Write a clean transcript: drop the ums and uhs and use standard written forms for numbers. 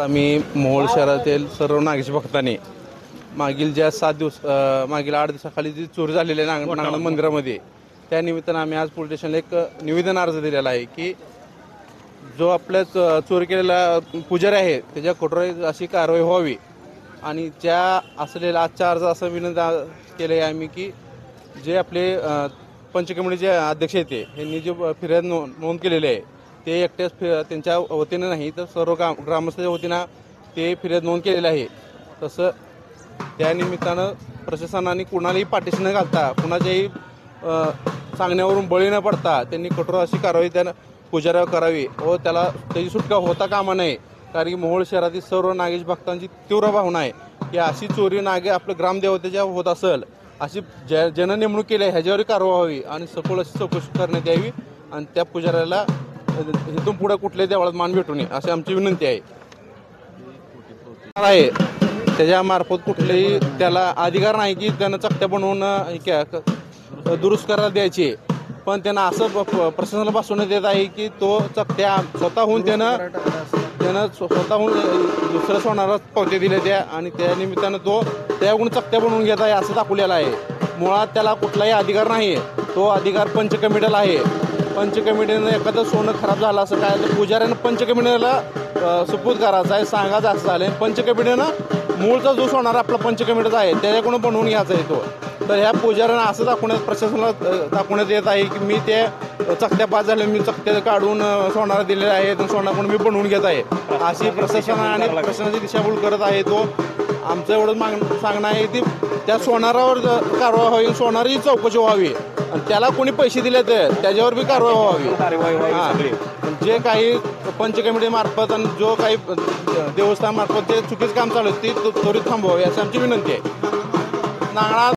आम्ही मोहोळ शहरातील सर्व नागेश भक्तांनी मागील ज्या 7 दिवस मागील 8 दिवसाखाली जी चोरी झालेली आहे नागनाथ मंदिरामध्ये, त्या निमित्तानं आम्ही आज पोलीस स्टेशनला एक निवेदन अर्ज दिलेला आहे की जो आपल्या चोरी केलेला पुजारी आहे त्याच्या कठोर अशी कारवाई व्हावी. आणि ज्या असलेल्या आजच्या अर्ज असं विनंती केले आहे आम्ही की जे आपले पंचकमिटीचे अध्यक्ष आहेत यांनी जे फिर्याद नोंद केलेली आहे ते एकट्याच त्यांच्या वतीनं नाही तर सर्व ग्रामस्थांच्या वतीनं ते फिर्याद नोंद केलेलं आहे. तसं त्या निमित्तानं प्रशासनाने कुणालाही पाठीशी न घालता कुणाच्याही सांगण्यावरून बळी न पडता त्यांनी कठोर अशी कारवाई त्या पुजाऱ्यावर करावी व त्याला त्याची सुटका होता कामा नये. कारण की मोहोळ शहरातील सर्व नागेश भक्तांची तीव्र भावना आहे की अशी चोरी आपल्या ग्रामदेवतेच्या होत असेल अशी ज्यानं नेमणूक केली आहे ह्याच्यावर कारवाई व्हावी आणि सखोल अशी चौकशी करण्यात यावी आणि त्या पुजाऱ्याला इथून पुढे कुठल्याही देवळात मान भेटू नये अशी आमची विनंती आहे. त्याच्या मार्फत कुठलेही त्याला अधिकार नाही की त्यानं चकत्या बनवून दुरुस्त करायला द्यायची, पण त्यांना असं प्रशासनाला बसवण्यात येत आहे की तो चकत्या स्वतःहून त्यानं स्वतःहून दुसऱ्या सोनारास पावत्या दिल्या त्या आणि त्या निमित्तानं तो त्याकडून चकत्या बनवून घेत आहे असं दाखवलेलं आहे. मुळात त्याला कुठलाही अधिकार नाही आहे, तो अधिकार पंचकमिटीला आहे. पंचकमिटीनं एखादं सोनं खराब झालं असं काय तर पुजाऱ्यानं पंचकमिटीला सुपूर्द करायचं आहे सांगायचं असं झालं. पंचकमिटीनं मूळचा जो सोनार आपला पंचकमिटीचा आहे त्याच्याकडून बनवून घ्यायचा आहे तो. तर ह्या पुजाऱ्यांना असं प्रशासनाला दाखवण्यात येत आहे की मी ते चकत्या पास झाल्या मी चकत्या काढून सोनारा दिलेले आहेत सोनाकडून मी बनवून घेत आहे अशी प्रशासनाने प्रशासनाची दिशाभूल करत आहे. तो आमचं एवढं सांगणं आहे की त्या सोनारावर कारवाई व्हावी, सोनाराची चौकशी व्हावी आणि त्याला कोणी पैसे दिले तर त्याच्यावर बी कारवाई व्हावी. जे काही पंचकमिटीमार्फत आणि जो काही देवस्थानमार्फत जे चुकीचं काम चालू आहे ते त्वरित थांबवावे अशी आमची विनंती आहे. नागनाथ